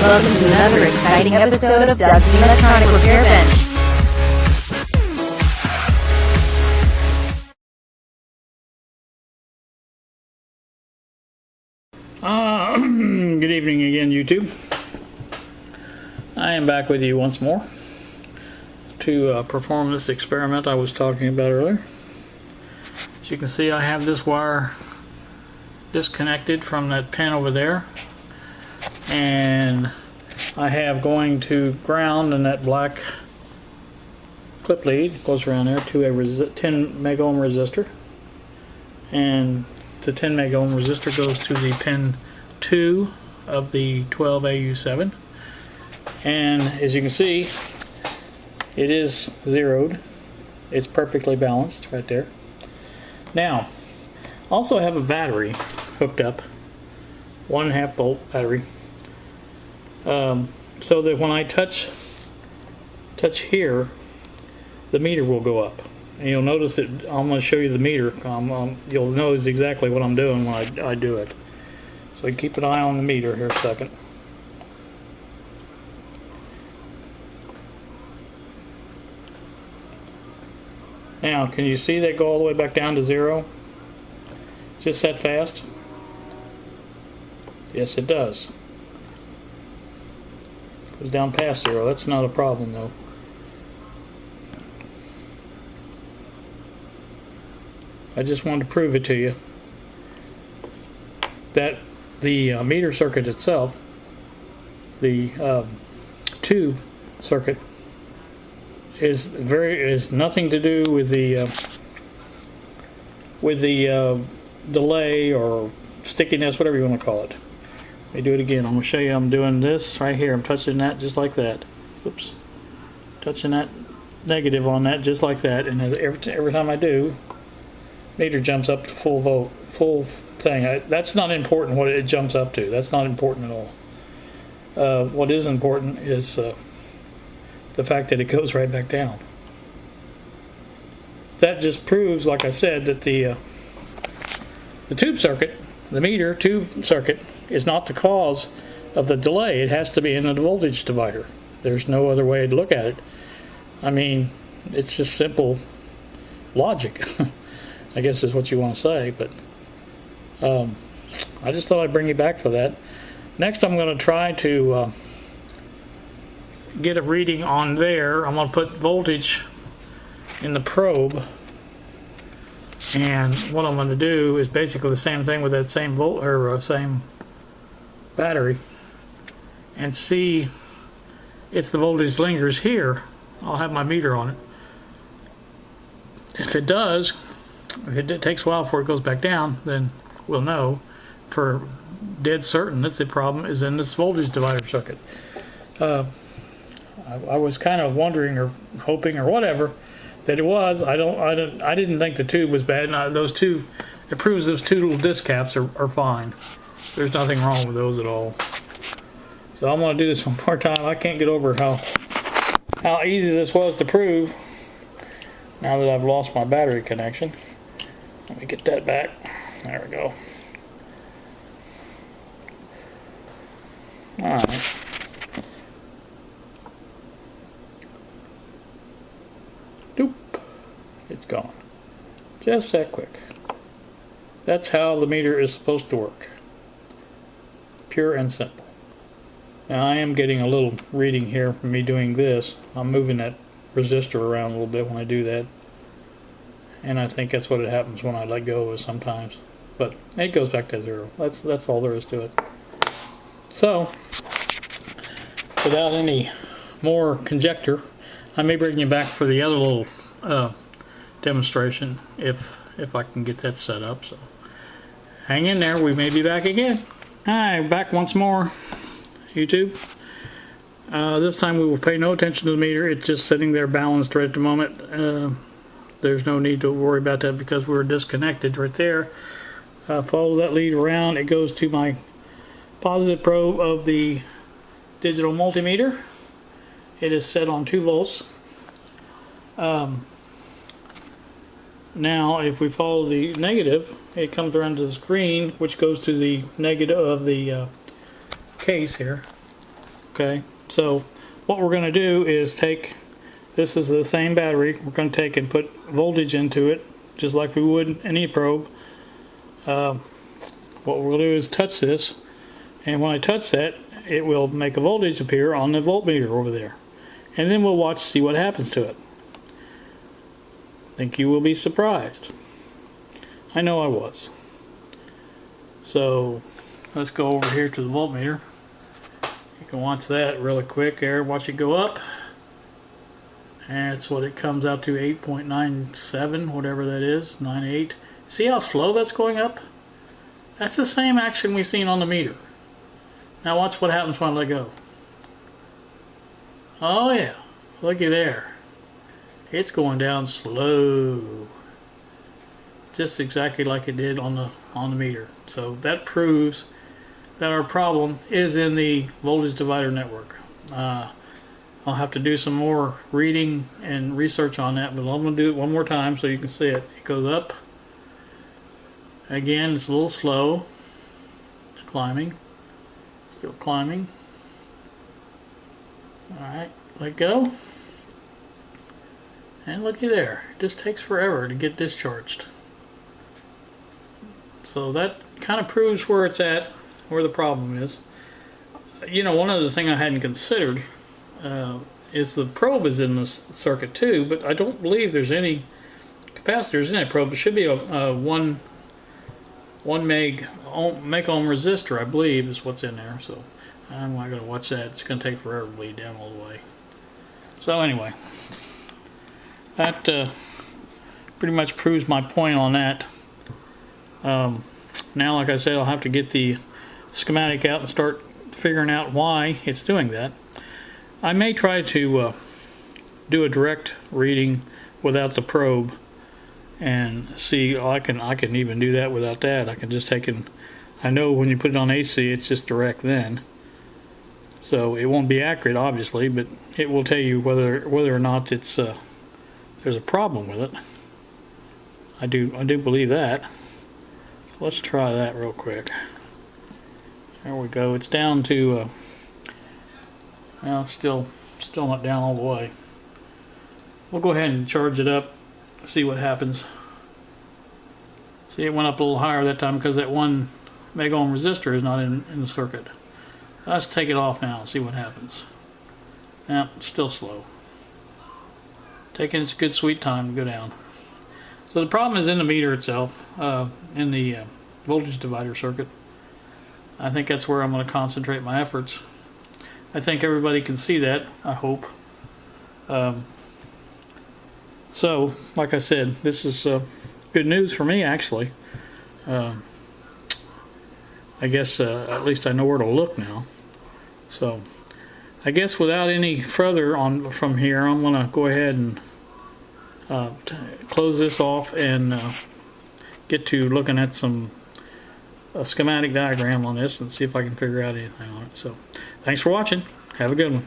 welcome to another exciting episode of Doug's Electronic Repair Bench. Good evening again, YouTube. I am back with you once more to perform this experiment I was talking about earlier. As you can see, I have this wire disconnected from that pin over there, and I have going to ground, and that black clip lead goes around there to a 10 mega ohm resistor, and the 10 mega ohm resistor goes to the pin 2 of the 12AU7, and as you can see, it is zeroed. It's perfectly balanced right there. Now, also have a battery hooked up, 1.5 volt battery, so that when I touch here, the meter will go up. And you'll notice that I'm going to show you the meter. You'll notice exactly what I'm doing when I do it. So keep an eye on the meter here a second. Now, can you see that go all the way back down to 0? Just that fast? Yes, it does. Goes down past 0. That's not a problem though. I just wanted to prove it to you that the meter circuit itself, the tube circuit, is nothing to do with the delay or stickiness, whatever you want to call it. Let me do it again. I'm going to show you. I'm doing this right here. I'm touching that just like that. Oops. Touching that negative on that just like that, and every time I do, meter jumps up to full thing. That's not important what it jumps up to. That's not important at all. What is important is the fact that it goes right back down. That just proves, like I said, that the tube circuit, the meter tube circuit, is not the cause of the delay. It has to be in the voltage divider. There's no other way to look at it. I mean, it's just simple logic. I guess is what you want to say, but I just thought I'd bring you back for that. Next, I'm going to try to get a reading on there. I'm going to put voltage in the probe, and what I'm going to do is basically the same thing with that same same battery, and see if the voltage lingers here. I'll have my meter on it. If it does, if it takes a while before it goes back down, then we'll know for dead certain that the problem is in this voltage divider circuit. I was kind of wondering or hoping or whatever that it was. I didn't think the tube was bad. And it proves those two little disc caps are fine. There's nothing wrong with those at all. So I'm going to do this one more time. I can't get over how easy this was to prove now that I've lost my battery connection. Let me get that back. There we go. Alright. Doop. It's gone. Just that quick. That's how the meter is supposed to work. Pure and simple. Now I am getting a little reading here from me doing this. I'm moving that resistor around a little bit when I do that. And I think that's what it happens when I let go of sometimes. But it goes back to 0. That's all there is to it. So, without any more conjecture, I may bring you back for the other little demonstration if I can get that set up. So, hang in there. We may be back again. Hi, back once more, YouTube. This time we will pay no attention to the meter. It's just sitting there balanced right at the moment. There's no need to worry about that because we're disconnected right there. Follow that lead around. It goes to my positive probe of the digital multimeter. It is set on 2 volts. Now if we follow the negative, it comes around to this green, which goes to the negative of the case here. Okay, so what we're going to do is take, this is the same battery, we're going to take and put voltage into it, just like we would any probe. What we'll do is touch this, and when I touch that, it will make a voltage appear on the voltmeter over there. And then we'll watch, see what happens to it. I think you will be surprised. I know I was. So let's go over here to the voltmeter. You can watch that really quick there. Watch it go up. And that's what it comes out to, 8.97, whatever that is, 98. See how slow that's going up? That's the same action we've seen on the meter. Now watch what happens when I let go. Oh yeah, looky there. It's going down slow. Just exactly like it did on the meter. So that proves that our problem is in the voltage divider network. I'll have to do some more reading and research on that, but I'm going to do it one more time so you can see it. It goes up. Again, it's a little slow. It's climbing. Still climbing. Alright, let go. And looky there. It just takes forever to get discharged. So that kind of proves where it's at, where the problem is. You know, one other thing I hadn't considered is the probe is in this circuit too, but I don't believe there's any capacitors in that probe. It should be a 1 meg ohm resistor, I believe, is what's in there. So I'm not going to watch that. It's going to take forever to bleed down all the way. So anyway, that pretty much proves my point on that. Now, like I said, I'll have to get the schematic out and start figuring out why it's doing that. I may try to do a direct reading without the probe and see. I can even do that without that. I can just take and I know when you put it on AC, it's just direct then. So it won't be accurate, obviously, but it will tell you whether or not it's there's a problem with it. I do believe that. So let's try that real quick. There we go. It's down to well, it's still not down all the way. We'll go ahead and charge it up, see what happens. See, it went up a little higher that time because that 1 meg ohm resistor is not in the circuit. Let's take it off now and see what happens. Now, it's still slow. Taking its good sweet time to go down. So the problem is in the meter itself, in the voltage divider circuit. I think that's where I'm going to concentrate my efforts. I think everybody can see that, I hope. So, like I said, this is good news for me, actually. I guess at least I know where to look now. So, I guess without any further from here, I'm going to go ahead and close this off and get to looking at a schematic diagram on this and see if I can figure out anything on it. So, thanks for watching. Have a good one.